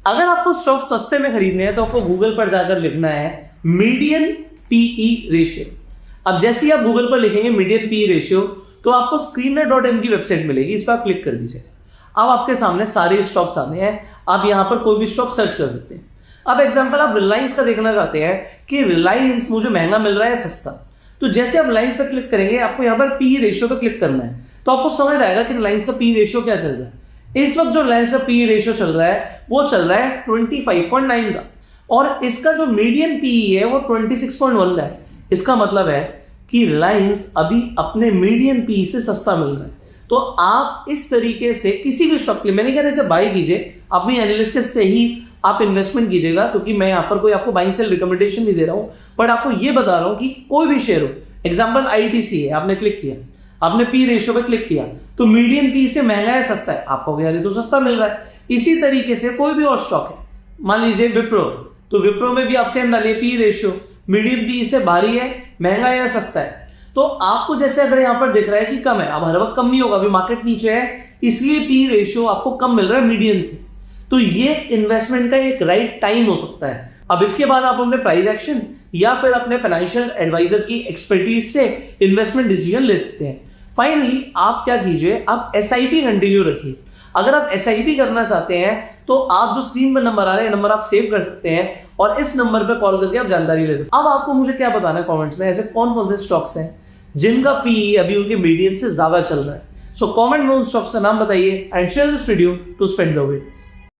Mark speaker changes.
Speaker 1: अगर आपको स्टॉक सस्ते में खरीदने हैं तो आपको गूगल पर जाकर लिखना है मीडियन पीई रेशियो। अब जैसे ही आप गूगल पर लिखेंगे मीडियन पीई रेशियो तो आपको स्क्रीनर.इन की वेबसाइट मिलेगी, इस पर आप क्लिक कर दीजिए। अब आपके सामने सारे स्टॉक्स आने हैं, आप यहां पर कोई भी स्टॉक सर्च कर सकते हैं। अब एग्जांपल आप रिलायंस का देखना चाहते हैं कि रिलायंस मुझे महंगा मिल रहा है सस्ता, तो जैसे आप रिलायंस पर क्लिक करेंगे आपको यहाँ पर पी रेशियो पर क्लिक करना है, तो आपको समझ आएगा कि रिलायंस का पी रेशियो क्या चल रहा है। इस वक्त जो रिलायंस का पी रेशियो चल रहा है वो चल रहा है 25.9 का, और इसका जो मीडियन पी है वो 26.1 का है। इसका मतलब है कि रिलायंस अभी अपने मीडियन पी से सस्ता मिल रहा है। तो आप इस तरीके से किसी भी स्टॉक के लिए, मैंने कहने से बाय कीजिए, अपनी एनालिसिस से ही आप इन्वेस्टमेंट कीजिएगा, क्योंकि मैं यहाँ पर कोई आपको बाइंग सेल रिकमेंडेशन नहीं दे रहा हूँ, बट आपको ये बता रहा हूँ कि कोई भी शेयर हो, एग्जाम्पल आईटीसी है, आपने क्लिक किया, आपने पी रेशियो पे क्लिक किया तो मीडियन पी से महंगा है सस्ता है, आपको यार ये तो सस्ता मिल रहा है। इसी तरीके से कोई भी और स्टॉक है, मान लीजिए विप्रो, तो विप्रो में भी आप सेम डालिए पी रेशियो, मीडियम पी से भारी है, महंगा है या सस्ता है। तो आपको जैसे अगर यहां पर दिख रहा है कि कम है, अब हर वक्त कम नहीं होगा, अभी मार्केट नीचे है इसलिए पी रेशियो आपको कम मिल रहा है मीडियन से, तो ये इन्वेस्टमेंट का एक राइट टाइम हो सकता है। अब इसके बाद आप अपने प्राइस एक्शन या फिर अपने फाइनेंशियल एडवाइजर की एक्सपर्टीज से इन्वेस्टमेंट डिसीजन ले सकते हैं। फाइनली आप क्या कीजिए, आप एसआईपी कंटिन्यू रखिए। अगर आप एसआईपी करना चाहते हैं तो आप जो स्क्रीन पर नंबर आ रहे हैं, नंबर आप सेव कर सकते हैं और इस नंबर पर कॉल करके आप जानकारी ले सकते हैं। अब आपको मुझे क्या बताना है कमेंट्स में, ऐसे कौन कौन से स्टॉक्स हैं जिनका पी अभी उनके मीडियन से ज्यादा चल रहा है। सो कमेंट में उन स्टॉक्स का नाम बताइए and share this video to spread the awareness.